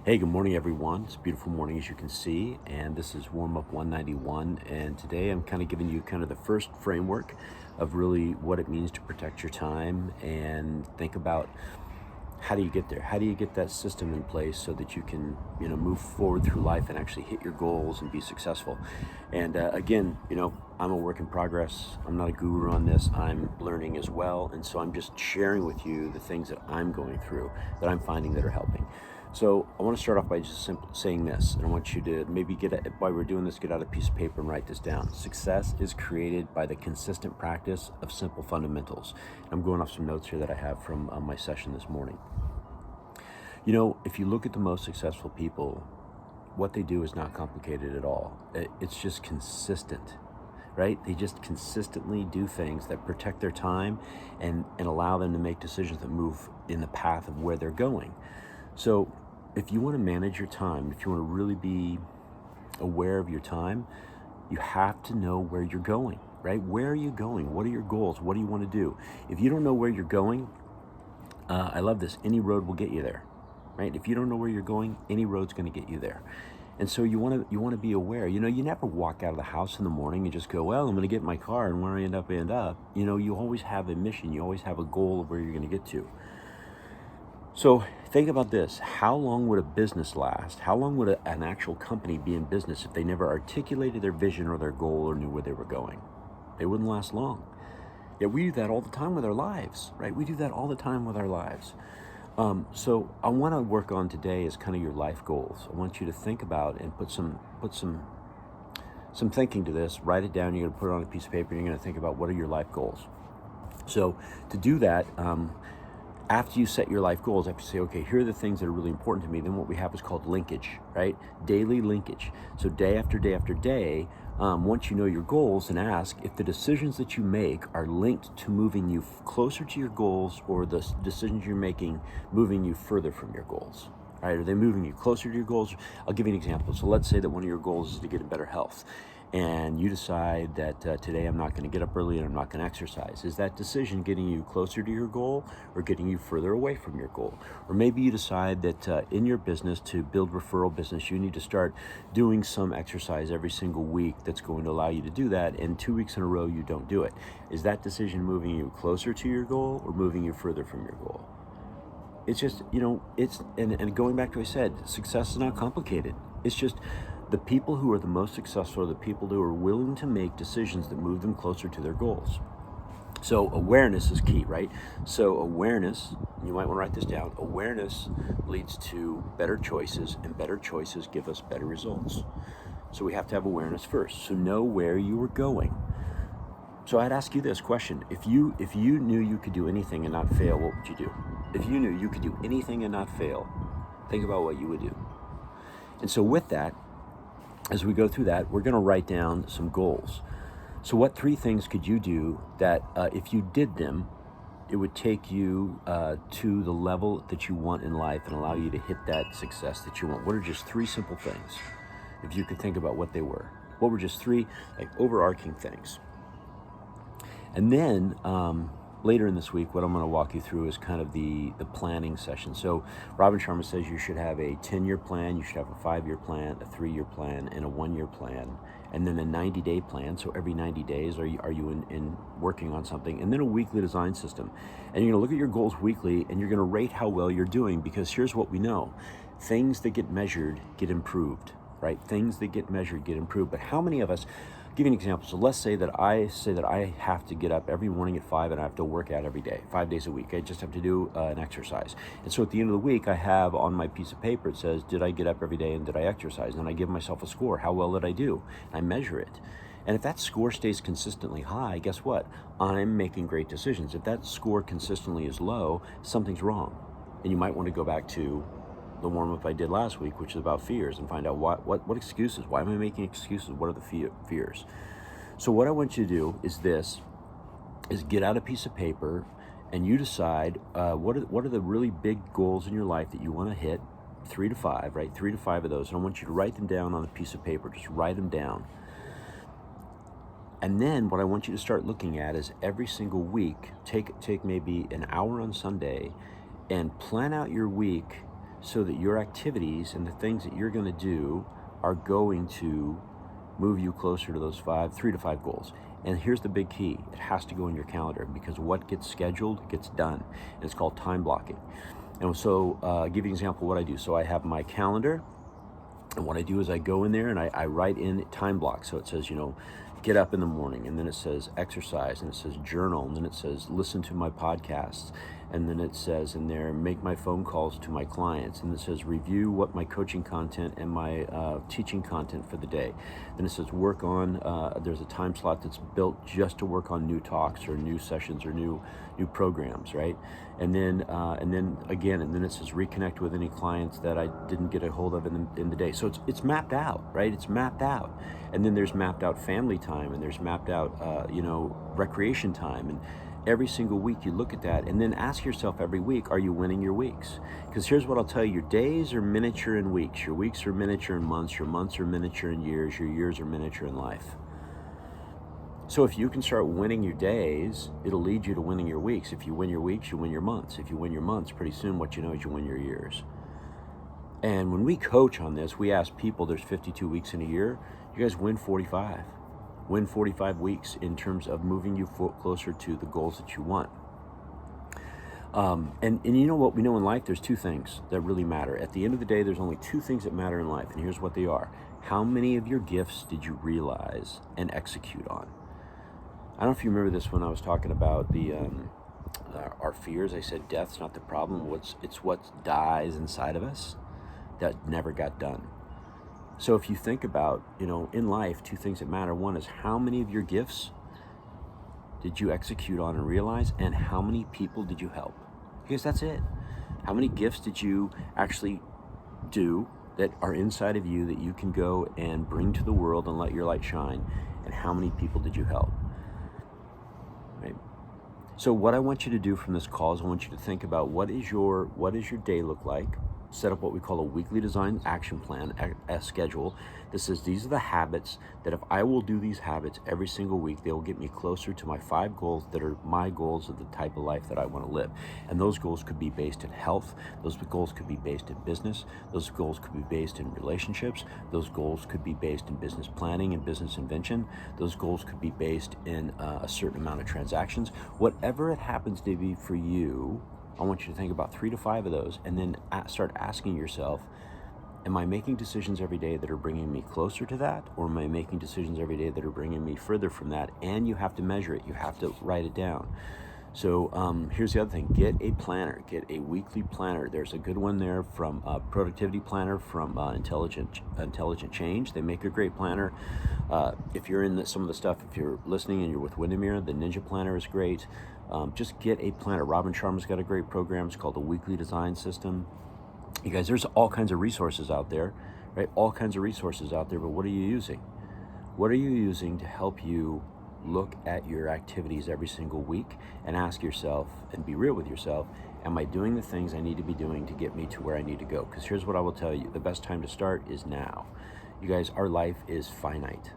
Hey, good morning, everyone. It's a beautiful morning, as you can see, and this is Warm Up 191. And today I'm kind of giving you kind of the first framework of really what it means to protect your time and think about how do you get there? How do you get that system in place so that you can, move forward through life and actually hit your goals and be successful? And again, I'm a work in progress. I'm not a guru on this. I'm learning as well, and so I'm just sharing with you the things that I'm going through that I'm finding that are helping. So I want to start off by just simply saying this, and I want you to maybe while we're doing this, get out a piece of paper and write this down. Success is created by the consistent practice of simple fundamentals. I'm going off some notes here that I have from my session this morning. If you look at the most successful people, what they do is not complicated at all. It's just consistent, right? They just consistently do things that protect their time and allow them to make decisions that move in the path of where they're going. So if you want to manage your time, if you want to really be aware of your time, you have to know where you're going, right? Where are you going? What are your goals? What do you want to do? If you don't know where you're going, I love this. Any road will get you there, right? If you don't know where you're going, any road's going to get you there. And so you want to be aware. You never walk out of the house in the morning and just go, well, I'm going to get in my car, and where I end up. You always have a mission. You always have a goal of where you're going to get to. So think about this. How long would a business last? How long would an actual company be in business if they never articulated their vision or their goal or knew where they were going? They wouldn't last long. Yet we do that all the time with our lives, right? We do that all the time with our lives. So I want to work on today is kind of your life goals. I want you to think about and put some thinking to this. Write it down. You're going to put it on a piece of paper. And you're going to think about what are your life goals. So to do that, after you set your life goals, after you say, okay, here are the things that are really important to me, then what we have is called linkage, right? Daily linkage. So day after day after day, once you know your goals, and ask if the decisions that you make are linked to moving you closer to your goals, or the decisions you're making moving you further from your goals. Right? Are they moving you closer to your goals? I'll give you an example. So let's say that one of your goals is to get in better health, and you decide that today I'm not going to get up early and I'm not going to exercise. Is that decision getting you closer to your goal or getting you further away from your goal? Or maybe you decide that in your business, to build referral business, you need to start doing some exercise every single week that's going to allow you to do that, and 2 weeks in a row you don't do it. Is that decision moving you closer to your goal or moving you further from your goal? It's just, and going back to what I said, success is not complicated. It's just the people who are the most successful are the people who are willing to make decisions that move them closer to their goals. So awareness is key, right? So awareness, you might want to write this down, awareness leads to better choices, and better choices give us better results. So we have to have awareness first. So know where you are going. So I'd ask you this question. If you knew you could do anything and not fail, what would you do? If you knew you could do anything and not fail, think about what you would do. And so with that, as we go through that, we're going to write down some goals. So what 3 things could you do that if you did them, it would take you to the level that you want in life and allow you to hit that success that you want? What are just 3 simple things? If you could think about what they were. What were just 3 overarching things? And then later in this week, what I'm going to walk you through is kind of the planning session. So Robin Sharma says you should have a 10-year plan, you should have a 5-year plan, a 3-year plan, and a 1-year plan, and then a 90-day plan. So every 90 days are you in working on something, and then a weekly design system. And you're going to look at your goals weekly, and you're going to rate how well you're doing, because here's what we know. Things that get measured get improved, right? Things that get measured get improved. But how many of us... Give you an example. So let's say that I have to get up every morning at 5 and I have to work out every day, 5 days a week. I just have to do an exercise. And so at the end of the week, I have on my piece of paper, it says, did I get up every day and did I exercise? And I give myself a score. How well did I do? And I measure it. And if that score stays consistently high, guess what? I'm making great decisions. If that score consistently is low, something's wrong. And you might want to go back to the warm-up I did last week, which is about fears, and find out what excuses. Why am I making excuses? What are the fears? So what I want you to do is get out a piece of paper, and you decide what are the really big goals in your life that you want to hit, 3 to 5, right? 3 to 5 of those, and I want you to write them down on a piece of paper. Just write them down. And then what I want you to start looking at is every single week, take maybe an hour on Sunday and plan out your week so that your activities and the things that you're going to do are going to move you closer to those 3 to 5 goals. And here's the big key. It has to go in your calendar, because what gets scheduled gets done. And it's called time blocking. And so I'll give you an example of what I do. So I have my calendar, and what I do is I go in there and I write in time blocks. So it says, get up in the morning, and then it says exercise, and it says journal, and then it says listen to my podcasts, and then it says in there make my phone calls to my clients, and it says review what my coaching content and my teaching content for the day. Then it says work on, there's a time slot that's built just to work on new talks or new sessions or new programs, right? And then it says reconnect with any clients that I didn't get a hold of in the day. So it's mapped out, right? It's mapped out. And then there's mapped out family time, and there's mapped out recreation time. And every single week you look at that, and then ask yourself every week, are you winning your weeks? Because here's what I'll tell you: your days are miniature in weeks, your weeks are miniature in months, your months are miniature in years, your years are miniature in life. So if you can start winning your days, it'll lead you to winning your weeks. If you win your weeks, you win your months. If you win your months, pretty soon what you know is you win your years. And when we coach on this, we ask people, there's 52 weeks in a year, you guys win 45. Win 45 weeks in terms of moving you closer to the goals that you want. And you know what we know in life? There's 2 things that really matter. At the end of the day, there's only 2 things that matter in life, and here's what they are. How many of your gifts did you realize and execute on? I don't know if you remember this when I was talking about our fears. I said death's not the problem. It's what dies inside of us that never got done. So if you think about, in life, 2 things that matter. One is how many of your gifts did you execute on and realize, and how many people did you help? Because that's it. How many gifts did you actually do that are inside of you that you can go and bring to the world and let your light shine, and how many people did you help? Right? So what I want you to do from this call is I want you to think about what does your day look like? Set up what we call a weekly design action plan, a schedule that says these are the habits that if I will do these habits every single week, they will get me closer to my 5 goals that are my goals of the type of life that I want to live. And those goals could be based in health. Those goals could be based in business. Those goals could be based in relationships. Those goals could be based in business planning and business invention. Those goals could be based in a certain amount of transactions. Whatever it happens to be for you, I want you to think about 3 to 5 of those, and then start asking yourself, am I making decisions every day that are bringing me closer to that, or am I making decisions every day that are bringing me further from that? And you have to measure it. You have to write it down. So here's the other thing. Get a planner. Get a weekly planner. There's a good one there from Productivity Planner from Intelligent Change. They make a great planner. If you're in some of the stuff, if you're listening and you're with Windermere, the Ninja Planner is great. Just get a planner. Robin Sharma's got a great program. It's called the Weekly Design System. You guys, there's all kinds of resources out there, right? All kinds of resources out there, but what are you using? What are you using to help you look at your activities every single week and ask yourself and be real with yourself, am I doing the things I need to be doing to get me to where I need to go? Because here's what I will tell you, the best time to start is now. You guys, our life is finite.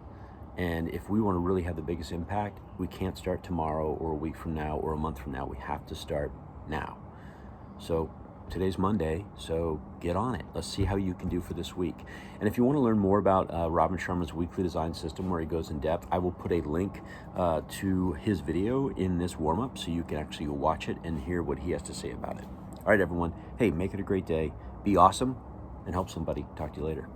And if we want to really have the biggest impact, we can't start tomorrow or a week from now or a month from now. We have to start now. So today's Monday, so get on it. Let's see how you can do for this week. And if you want to learn more about Robin Sharma's Weekly Design System, where he goes in depth, I will put a link to his video in this warm-up so you can actually go watch it and hear what he has to say about it. All right, everyone. Hey, make it a great day. Be awesome and help somebody. Talk to you later.